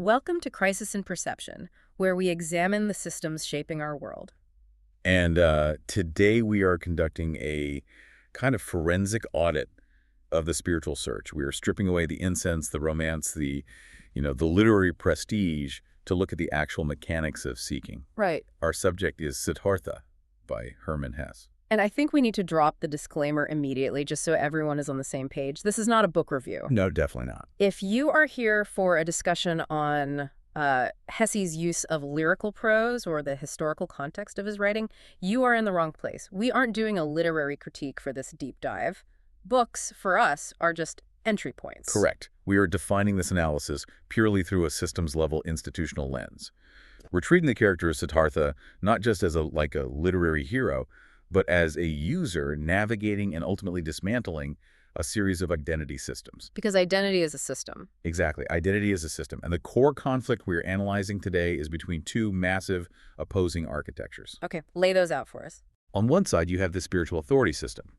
Welcome to Crisis in Perception, where we examine the systems shaping our world. And today we are conducting a kind of forensic audit of the spiritual search. We are stripping away the incense, the romance, the literary prestige to look at the actual mechanics of seeking. Right. Our subject is Siddhartha by Hermann Hesse. And I think we need to drop the disclaimer immediately just so everyone is on the same page. This is not a book review. No, definitely not. If you are here for a discussion on Hesse's use of lyrical prose or the historical context of his writing, you are in the wrong place. We aren't doing a literary critique for this deep dive. Books, for us, are just entry points. Correct. We are defining this analysis purely through a systems-level institutional lens. We're treating the character of Siddhartha not just as a literary hero, but as a user navigating and ultimately dismantling a series of identity systems. Because identity is a system. Exactly. Identity is a system. And the core conflict we're analyzing today is between two massive opposing architectures. Okay, lay those out for us. On one side, you have the spiritual authority system.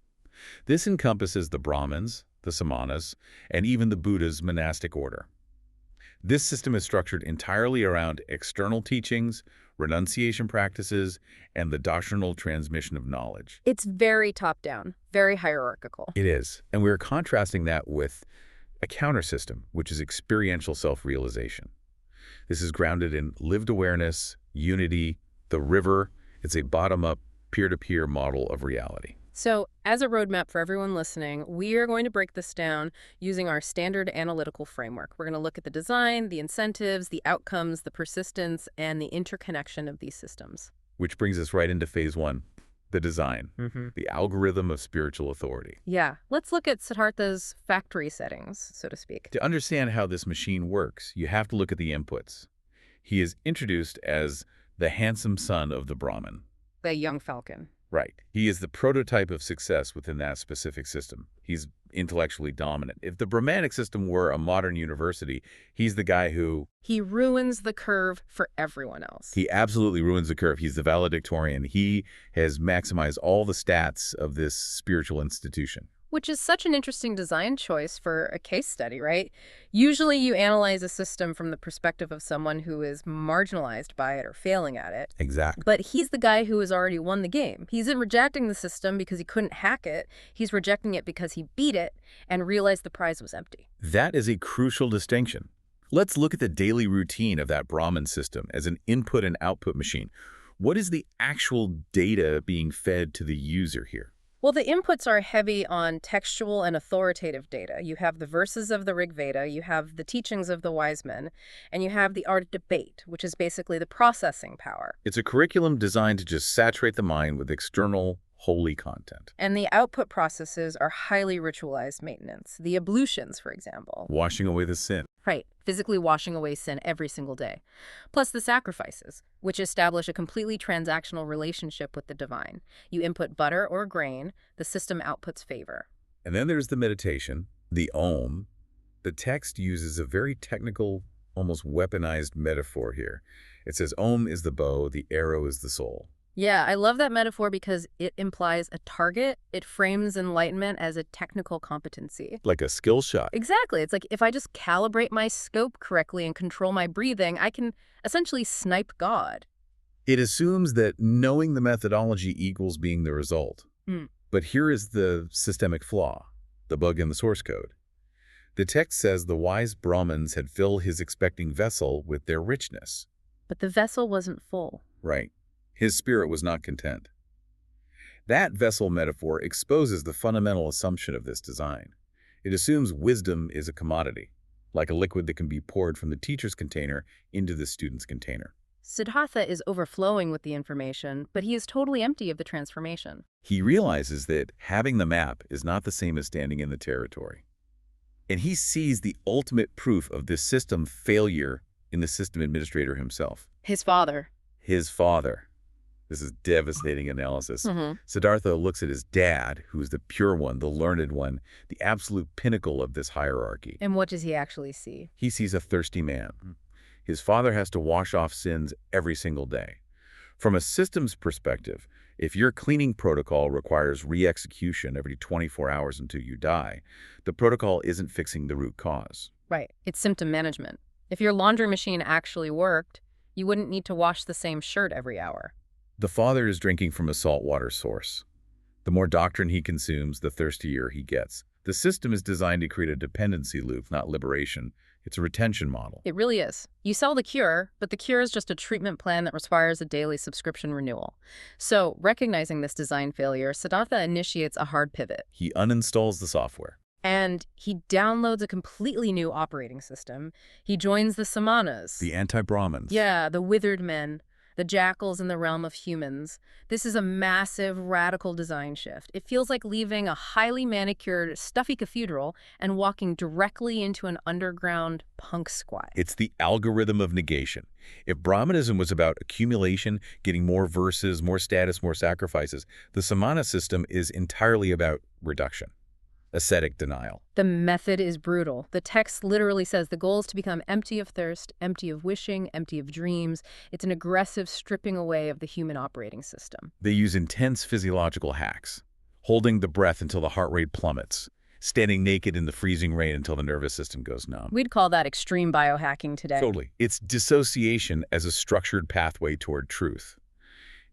This encompasses the Brahmins, the Samanas, and even the Buddha's monastic order. This system is structured entirely around external teachings, renunciation practices, and the doctrinal transmission of knowledge. It's very top-down, very hierarchical. It is. And we're contrasting that with a counter system, which is experiential self-realization. This is grounded in lived awareness, unity, the river. It's a bottom-up, peer-to-peer model of reality. So, as a roadmap for everyone listening, we are going to break this down using our standard analytical framework. We're going to look at the design, the incentives, the outcomes, the persistence, and the interconnection of these systems. Which brings us right into phase one, the design, the algorithm of spiritual authority. Yeah, let's look at Siddhartha's factory settings, so to speak. To understand how this machine works, you have to look at the inputs. He is introduced as the handsome son of the Brahmin. The young falcon. Right. He is the prototype of success within that specific system. He's intellectually dominant. If the Brahmanic system were a modern university, he's the guy who... He ruins the curve for everyone else. He absolutely ruins the curve. He's the valedictorian. He has maximized all the stats of this spiritual institution. Which is such an interesting design choice for a case study, right? Usually you analyze a system from the perspective of someone who is marginalized by it or failing at it. Exactly. But he's the guy who has already won the game. He isn't rejecting the system because he couldn't hack it. He's rejecting it because he beat it and realized the prize was empty. That is a crucial distinction. Let's look at the daily routine of that Brahmin system as an input and output machine. What is the actual data being fed to the user here? Well, the inputs are heavy on textual and authoritative data. You have the verses of the Rig Veda, you have the teachings of the wise men, and you have the art of debate, which is basically the processing power. It's a curriculum designed to just saturate the mind with external, holy content. And the output processes are highly ritualized maintenance. The ablutions, for example. Washing away the sin. Right, physically washing away sin every single day. Plus the sacrifices, which establish a completely transactional relationship with the divine. You input butter or grain, the system outputs favor. And then there's the meditation, the Om. The text uses a very technical, almost weaponized metaphor here. It says Om is the bow, the arrow is the soul. Yeah, I love that metaphor because it implies a target. It frames enlightenment as a technical competency. Like a skill shot. Exactly. It's like if I just calibrate my scope correctly and control my breathing, I can essentially snipe God. It assumes that knowing the methodology equals being the result. But here is the systemic flaw, the bug in the source code. The text says the wise Brahmins had filled his expecting vessel with their richness. But the vessel wasn't full. Right. His spirit was not content. That vessel metaphor exposes the fundamental assumption of this design. It assumes wisdom is a commodity, like a liquid that can be poured from the teacher's container into the student's container. Siddhartha is overflowing with the information, but he is totally empty of the transformation. He realizes that having the map is not the same as standing in the territory. And he sees the ultimate proof of this system failure in the system administrator himself. His father. His father. This is devastating analysis. Siddhartha looks at his dad, who's the pure one, the learned one, the absolute pinnacle of this hierarchy. And what does he actually see? He sees a thirsty man. His father has to wash off sins every single day. From a systems perspective, if your cleaning protocol requires re-execution every 24 hours until you die, the protocol isn't fixing the root cause. Right. It's symptom management. If your laundry machine actually worked, you wouldn't need to wash the same shirt every hour. The father is drinking from a saltwater source. The more doctrine he consumes, the thirstier he gets. The system is designed to create a dependency loop, not liberation. It's a retention model. It really is. You sell the cure, but the cure is just a treatment plan that requires a daily subscription renewal. So, recognizing this design failure, Siddhartha initiates a hard pivot. He uninstalls the software. And he downloads a completely new operating system. He joins the Samanas. The anti-Brahmins. Yeah, the withered men, the jackals in the realm of humans. This is a massive, radical design shift. It feels like leaving a highly manicured, stuffy cathedral and walking directly into an underground punk squat. It's the algorithm of negation. If Brahmanism was about accumulation, getting more verses, more status, more sacrifices, the Samana system is entirely about reduction. Ascetic denial. The method is brutal. The text literally says the goal is to become empty of thirst, empty of wishing, empty of dreams. It's an aggressive stripping away of the human operating system. They use intense physiological hacks, holding the breath until the heart rate plummets, standing naked in the freezing rain until the nervous system goes numb. We'd call that extreme biohacking today. Totally. It's dissociation as a structured pathway toward truth.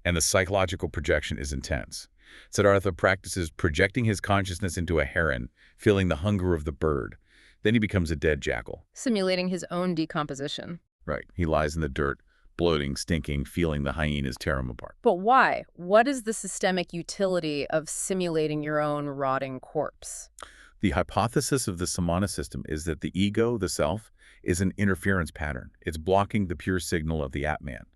And the psychological projection is intense. Siddhartha practices projecting his consciousness into a heron, feeling the hunger of the bird. Then he becomes a dead jackal. Simulating his own decomposition. Right. He lies in the dirt, bloating, stinking, feeling the hyenas tear him apart. But why? What is the systemic utility of simulating your own rotting corpse? The hypothesis of the Samana system is that the ego, the self, is an interference pattern. It's blocking the pure signal of the Atman.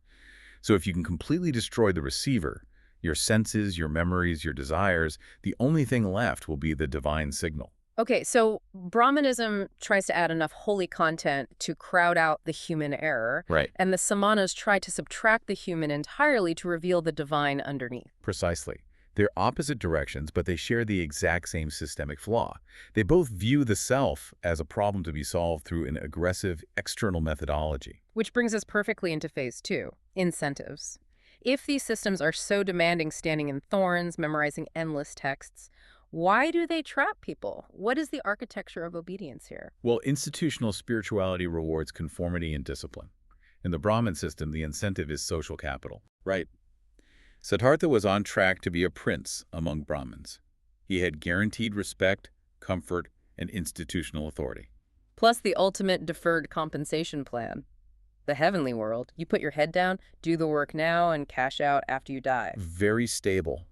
So if you can completely destroy the receiver, your senses, your memories, your desires, the only thing left will be the divine signal. Okay, so Brahmanism tries to add enough holy content to crowd out the human error. Right. And the Samanas try to subtract the human entirely to reveal the divine underneath. Precisely. They're opposite directions, but they share the exact same systemic flaw. They both view the self as a problem to be solved through an aggressive external methodology. Which brings us perfectly into phase 2, incentives. If these systems are so demanding standing in thorns, memorizing endless texts, why do they trap people? What is the architecture of obedience here? Well, institutional spirituality rewards conformity and discipline. In the Brahmin system, the incentive is social capital. Right. Siddhartha was on track to be a prince among Brahmins. He had guaranteed respect, comfort, and institutional authority. Plus the ultimate deferred compensation plan. The heavenly world. You put your head down, do the work now, and cash out after you die. Very stable.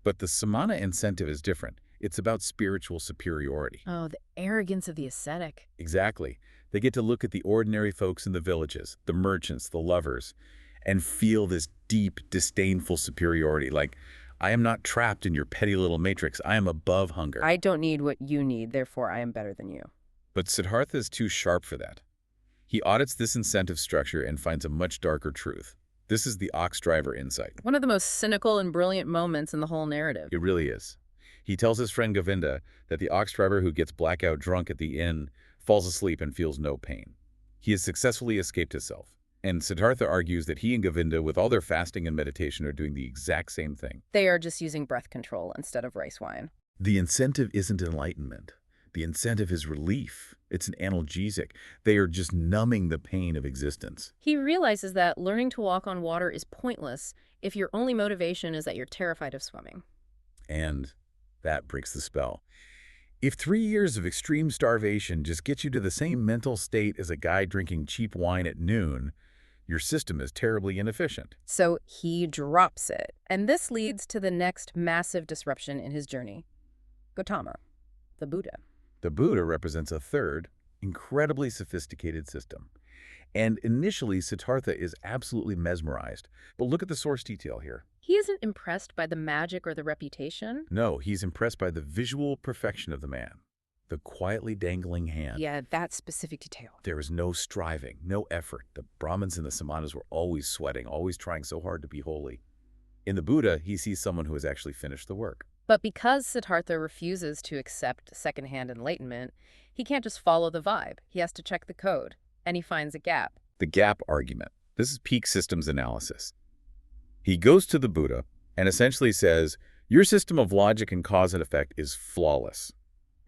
But the Samana incentive is different. It's about spiritual superiority. Oh, the arrogance of the ascetic. Exactly. They get to look at the ordinary folks in the villages, the merchants, the lovers, and feel this deep, disdainful superiority. Like, I am not trapped in your petty little matrix. I am above hunger. I don't need what you need, therefore I am better than you. But Siddhartha is too sharp for that. He audits this incentive structure and finds a much darker truth. This is the ox driver insight. One of the most cynical and brilliant moments in the whole narrative. It really is. He tells his friend Govinda that the ox driver who gets blackout drunk at the inn falls asleep and feels no pain. He has successfully escaped himself. And Siddhartha argues that he and Govinda, with all their fasting and meditation, are doing the exact same thing. They are just using breath control instead of rice wine. The incentive isn't enlightenment. The incentive is relief. It's an analgesic. They are just numbing the pain of existence. He realizes that learning to walk on water is pointless if your only motivation is that you're terrified of swimming. And that breaks the spell. If 3 years of extreme starvation just gets you to the same mental state as a guy drinking cheap wine at noon, your system is terribly inefficient. So he drops it. And this leads to the next massive disruption in his journey. Gautama, the Buddha. The Buddha represents a third, incredibly sophisticated system. And initially, Siddhartha is absolutely mesmerized. But look at the source detail here. He isn't impressed by the magic or the reputation. No, he's impressed by the visual perfection of the man. The quietly dangling hand. Yeah, that specific detail. There is no striving, no effort. The Brahmins and the Samanas were always sweating, always trying so hard to be holy. In the Buddha, he sees someone who has actually finished the work. But because Siddhartha refuses to accept secondhand enlightenment, he can't just follow the vibe. He has to check the code, and he finds a gap. The gap argument. This is peak systems analysis. He goes to the Buddha and essentially says, your system of logic and cause and effect is flawless.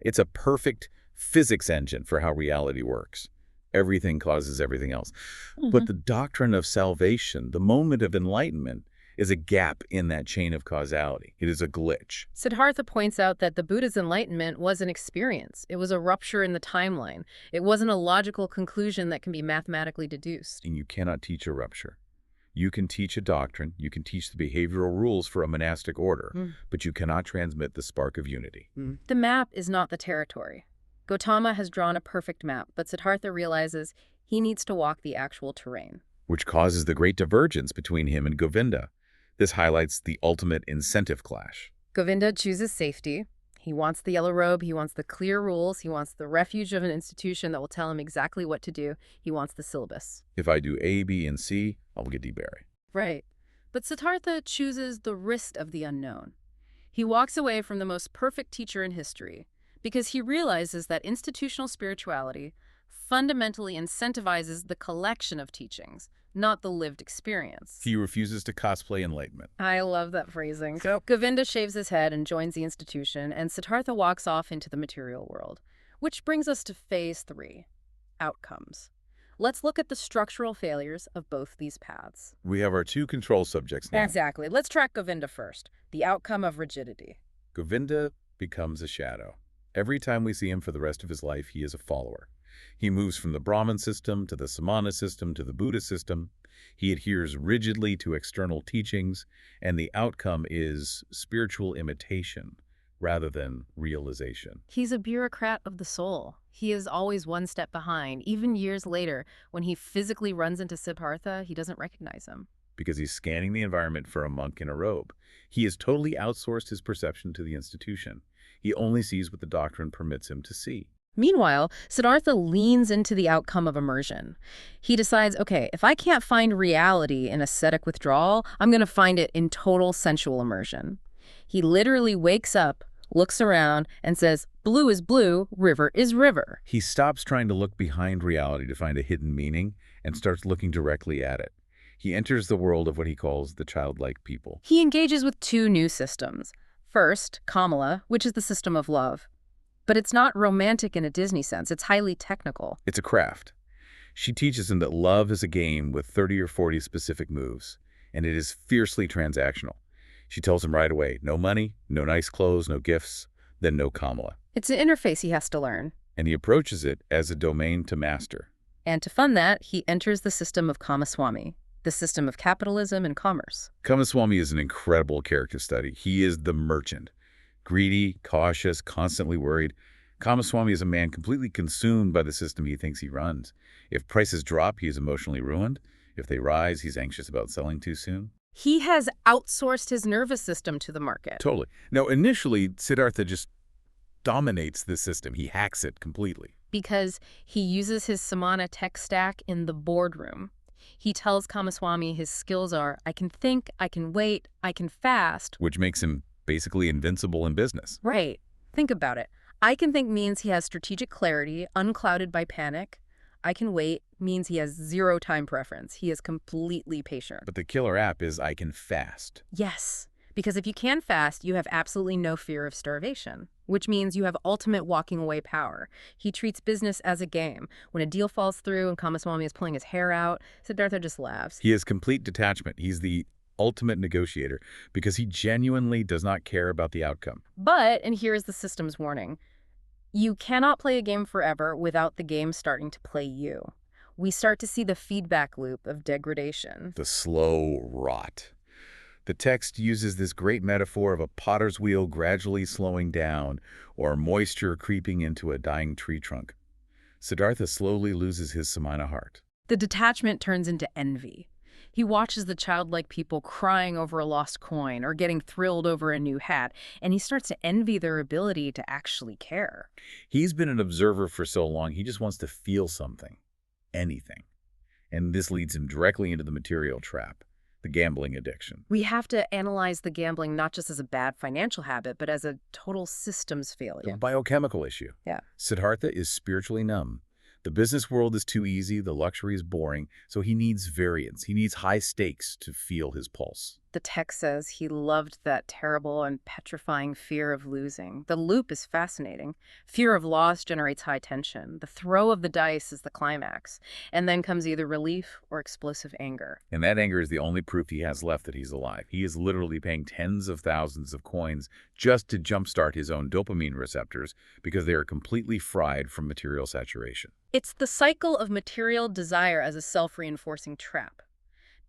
It's a perfect physics engine for how reality works. Everything causes everything else. But Mhm. the doctrine of salvation, the moment of enlightenment, is a gap in that chain of causality. It is a glitch. Siddhartha points out that the Buddha's enlightenment was an experience. It was a rupture in the timeline. It wasn't a logical conclusion that can be mathematically deduced. And you cannot teach a rupture. You can teach a doctrine, you can teach the behavioral rules for a monastic order, Mm. but you cannot transmit the spark of unity. The map is not the territory. Gautama has drawn a perfect map, but Siddhartha realizes he needs to walk the actual terrain. Which causes the great divergence between him and Govinda. This highlights the ultimate incentive clash. Govinda chooses safety. He wants the yellow robe, he wants the clear rules, he wants the refuge of an institution that will tell him exactly what to do. He wants the syllabus. If I do A, B, and C, I'll get D-Berry. Right. But Siddhartha chooses the risk of the unknown. He walks away from the most perfect teacher in history because he realizes that institutional spirituality fundamentally incentivizes the collection of teachings, not the lived experience. He refuses to cosplay enlightenment. I love that phrasing. So Govinda shaves his head and joins the institution, and Siddhartha walks off into the material world. Which brings us to phase 3, outcomes. Let's look at the structural failures of both these paths. We have our two control subjects now. Exactly. Let's track Govinda first, the outcome of rigidity. Govinda becomes a shadow. Every time we see him for the rest of his life, he is a follower. He moves from the Brahman system to the Samana system to the Buddha system. He adheres rigidly to external teachings, and the outcome is spiritual imitation rather than realization. He's a bureaucrat of the soul. He is always one step behind. Even years later, when he physically runs into Siddhartha, he doesn't recognize him. Because he's scanning the environment for a monk in a robe. He has totally outsourced his perception to the institution. He only sees what the doctrine permits him to see. Meanwhile, Siddhartha leans into the outcome of immersion. He decides, okay, if I can't find reality in ascetic withdrawal, I'm going to find it in total sensual immersion. He literally wakes up, looks around, and says, blue is blue, river is river. He stops trying to look behind reality to find a hidden meaning and starts looking directly at it. He enters the world of what he calls the childlike people. He engages with two new systems. First, Kamala, which is the system of love. But it's not romantic in a Disney sense. It's highly technical. It's a craft. She teaches him that love is a game with 30 or 40 specific moves, and it is fiercely transactional. She tells him right away, no money, no nice clothes, no gifts, then no Kamala. It's an interface he has to learn. And he approaches it as a domain to master. And to fund that, he enters the system of Kamaswami, the system of capitalism and commerce. Kamaswami is an incredible character study. He is the merchant. Greedy, cautious, constantly worried. Kamaswami is a man completely consumed by the system he thinks he runs. If prices drop, he is emotionally ruined. If they rise, he's anxious about selling too soon. He has outsourced his nervous system to the market. Totally. Now, initially, Siddhartha just dominates the system. He hacks it completely. Because he uses his samana tech stack in the boardroom. He tells Kamaswami his skills are, I can think, I can wait, I can fast. Which makes him basically invincible in business. Right. Think about it. I can think means he has strategic clarity, unclouded by panic. I can wait means he has zero time preference. He is completely patient. But the killer app is I can fast. Yes, because if you can fast, you have absolutely no fear of starvation, which means you have ultimate walking away power. He treats business as a game. When a deal falls through and Kamaswami is pulling his hair out, Siddhartha just laughs. He has complete detachment. He's the ultimate negotiator because he genuinely does not care about the outcome. But, and here is the system's warning, you cannot play a game forever without the game starting to play you. We start to see the feedback loop of degradation. The slow rot. The text uses this great metaphor of a potter's wheel gradually slowing down or moisture creeping into a dying tree trunk. Siddhartha slowly loses his samana heart. The detachment turns into envy. He watches the childlike people crying over a lost coin or getting thrilled over a new hat, and he starts to envy their ability to actually care. He's been an observer for so long, he just wants to feel something, anything. And this leads him directly into the material trap, the gambling addiction. We have to analyze the gambling not just as a bad financial habit, but as a total systems failure. A biochemical issue. Yeah. Siddhartha is spiritually numb. The business world is too easy, the luxury is boring, so he needs variance. He needs high stakes to feel his pulse. The text says he loved that terrible and petrifying fear of losing. The loop is fascinating. Fear of loss generates high tension. The throw of the dice is the climax. And then comes either relief or explosive anger. And that anger is the only proof he has left that he's alive. He is literally paying tens of thousands of coins just to jumpstart his own dopamine receptors because they are completely fried from material saturation. It's the cycle of material desire as a self-reinforcing trap.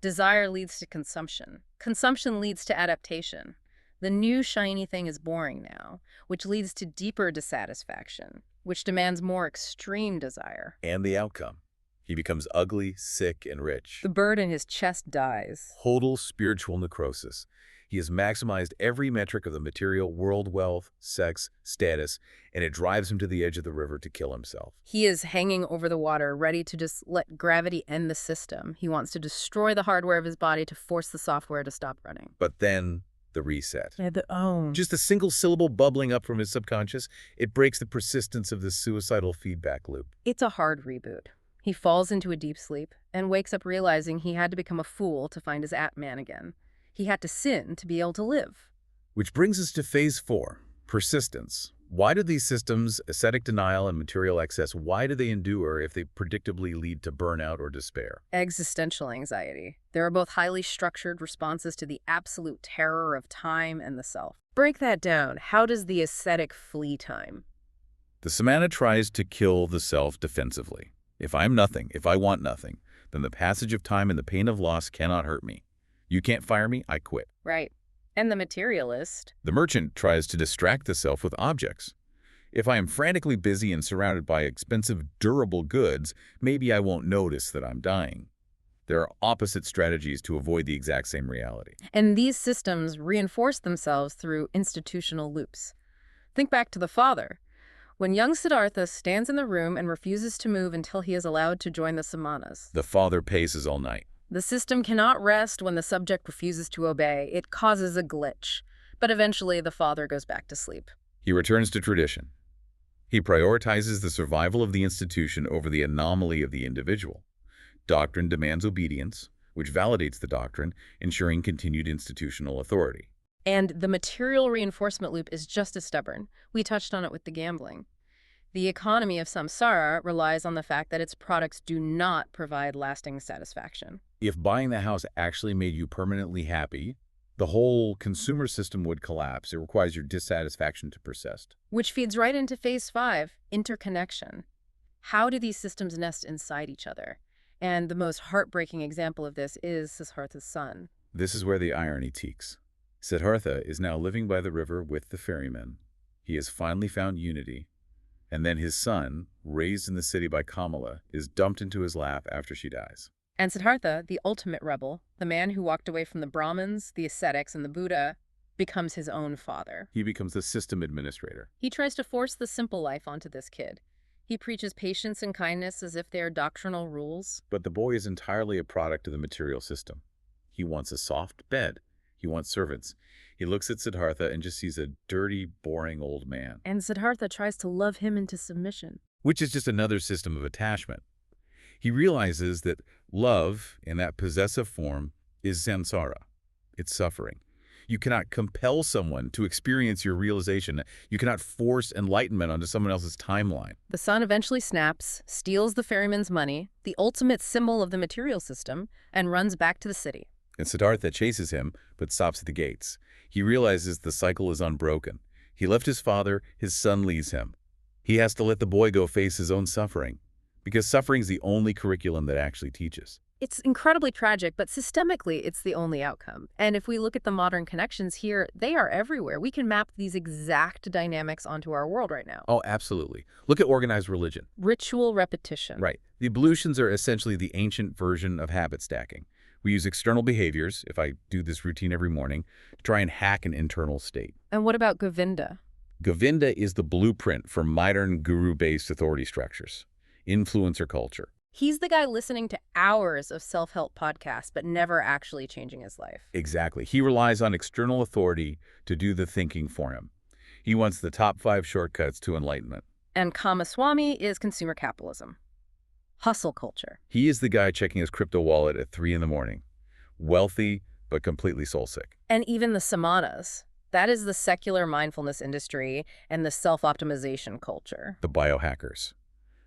Desire leads to consumption. Consumption leads to adaptation. The new shiny thing is boring now, which leads to deeper dissatisfaction, which demands more extreme desire. And the outcome? He becomes ugly, sick, and rich. The bird in his chest dies. Total spiritual necrosis. He has maximized every metric of the material world: wealth, sex, status, and it drives him to the edge of the river to kill himself. He is hanging over the water, ready to just let gravity end the system. He wants to destroy the hardware of his body to force the software to stop running. But then, the reset. Oh. Just a single syllable bubbling up from his subconscious, it breaks the persistence of this suicidal feedback loop. It's a hard reboot. He falls into a deep sleep and wakes up realizing he had to become a fool to find his At-Man again. He had to sin to be able to live. Which brings us to phase 4, persistence. Why do these systems, ascetic denial and material excess, why do they endure if they predictably lead to burnout or despair? Existential anxiety. There are both highly structured responses to the absolute terror of time and the self. Break that down. How does the ascetic flee time? The samana tries to kill the self defensively. If I'm nothing, if I want nothing, then the passage of time and the pain of loss cannot hurt me. You can't fire me, I quit. Right. And the materialist? The merchant tries to distract the self with objects. If I am frantically busy and surrounded by expensive, durable goods, maybe I won't notice that I'm dying. There are opposite strategies to avoid the exact same reality. And these systems reinforce themselves through institutional loops. Think back to the father. When young Siddhartha stands in the room and refuses to move until he is allowed to join the samanas. The father paces all night. The system cannot rest when the subject refuses to obey. It causes a glitch. But eventually, the father goes back to sleep. He returns to tradition. He prioritizes the survival of the institution over the anomaly of the individual. Doctrine demands obedience, which validates the doctrine, ensuring continued institutional authority. And the material reinforcement loop is just as stubborn. We touched on it with the gambling. The economy of samsara relies on the fact that its products do not provide lasting satisfaction. If buying the house actually made you permanently happy, the whole consumer system would collapse. It requires your dissatisfaction to persist. Which feeds right into phase 5, interconnection. How do these systems nest inside each other? And the most heartbreaking example of this is Siddhartha's son. This is where the irony teaks. Siddhartha is now living by the river with the ferrymen. He has finally found unity. And then his son, raised in the city by Kamala, is dumped into his lap after she dies. And Siddhartha, the ultimate rebel, the man who walked away from the Brahmins, the ascetics, and the Buddha, becomes his own father. He becomes the system administrator. He tries to force the simple life onto this kid. He preaches patience and kindness as if they are doctrinal rules. But the boy is entirely a product of the material system. He wants a soft bed. He wants servants. He looks at Siddhartha and just sees a dirty, boring old man. And Siddhartha tries to love him into submission. Which is just another system of attachment. He realizes that love, in that possessive form, is samsara. It's suffering. You cannot compel someone to experience your realization. You cannot force enlightenment onto someone else's timeline. The son eventually snaps, steals the ferryman's money, the ultimate symbol of the material system, and runs back to the city. And Siddhartha chases him, but stops at the gates. He realizes the cycle is unbroken. He left his father, his son leaves him. He has to let the boy go face his own suffering, because suffering is the only curriculum that actually teaches. It's incredibly tragic, but systemically, it's the only outcome. And if we look at the modern connections here, they are everywhere. We can map these exact dynamics onto our world right now. Oh, absolutely. Look at organized religion. Ritual repetition. Right. The ablutions are essentially the ancient version of habit stacking. We use external behaviors, if I do this routine every morning, to try and hack an internal state. And what about Govinda? Govinda is the blueprint for modern guru-based authority structures, influencer culture. He's the guy listening to hours of self-help podcasts, but never actually changing his life. Exactly. He relies on external authority to do the thinking for him. He wants the top 5 shortcuts to enlightenment. And Kamaswamy is consumer capitalism. Hustle culture. He is the guy checking his crypto wallet at 3 in the morning. Wealthy, but completely soul-sick. And even the samanas. That is the secular mindfulness industry and the self-optimization culture. The biohackers.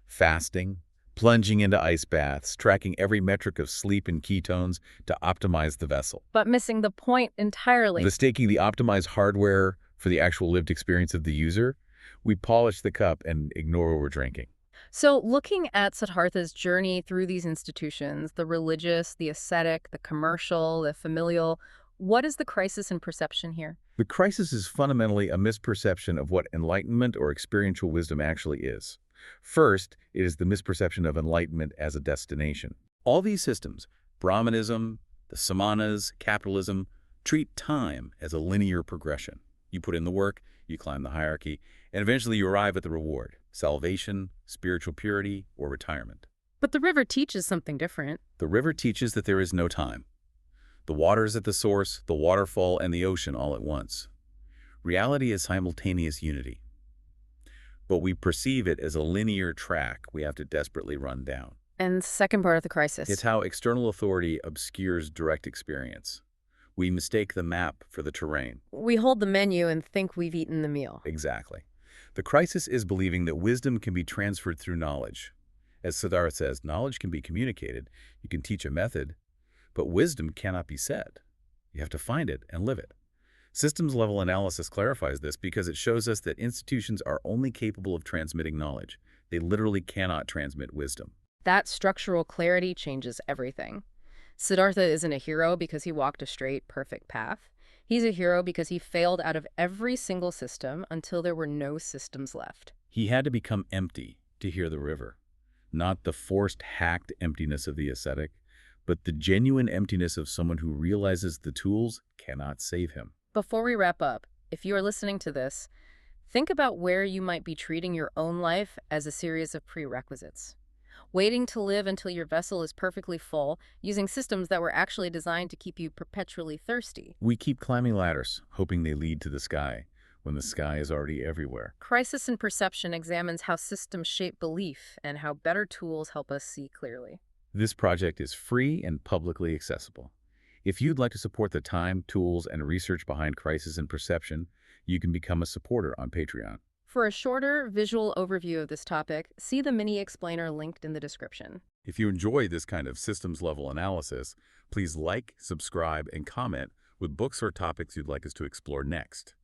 Fasting, plunging into ice baths, tracking every metric of sleep and ketones to optimize the vessel. But missing the point entirely. Mistaking the optimized hardware for the actual lived experience of the user, we polish the cup and ignore what we're drinking. So looking at Siddhartha's journey through these institutions, the religious, the ascetic, the commercial, the familial, what is the crisis in perception here? The crisis is fundamentally a misperception of what enlightenment or experiential wisdom actually is. First, it is the misperception of enlightenment as a destination. All these systems, Brahmanism, the samanas, capitalism, treat time as a linear progression. You put in the work, you climb the hierarchy, and eventually you arrive at the reward: salvation, spiritual purity, or retirement. But the river teaches something different. The river teaches that there is no time. The water is at the source, the waterfall, and the ocean all at once. Reality is simultaneous unity. But we perceive it as a linear track we have to desperately run down. And second part of the crisis. It's how external authority obscures direct experience. We mistake the map for the terrain. We hold the menu and think we've eaten the meal. Exactly. The crisis is believing that wisdom can be transferred through knowledge. As Siddhartha says, knowledge can be communicated. You can teach a method, but wisdom cannot be said. You have to find it and live it. Systems-level analysis clarifies this because it shows us that institutions are only capable of transmitting knowledge. They literally cannot transmit wisdom. That structural clarity changes everything. Siddhartha isn't a hero because he walked a straight, perfect path. He's a hero because he failed out of every single system until there were no systems left. He had to become empty to hear the river. Not the forced, hacked emptiness of the ascetic, but the genuine emptiness of someone who realizes the tools cannot save him. Before we wrap up, if you are listening to this, think about where you might be treating your own life as a series of prerequisites. Waiting to live until your vessel is perfectly full, using systems that were actually designed to keep you perpetually thirsty. We keep climbing ladders, hoping they lead to the sky, when the sky is already everywhere. Crisis in Perception examines how systems shape belief and how better tools help us see clearly. This project is free and publicly accessible. If you'd like to support the time, tools, and research behind Crisis in Perception, you can become a supporter on Patreon. For a shorter visual overview of this topic, see the mini explainer linked in the description. If you enjoy this kind of systems-level analysis, please like, subscribe, and comment with books or topics you'd like us to explore next.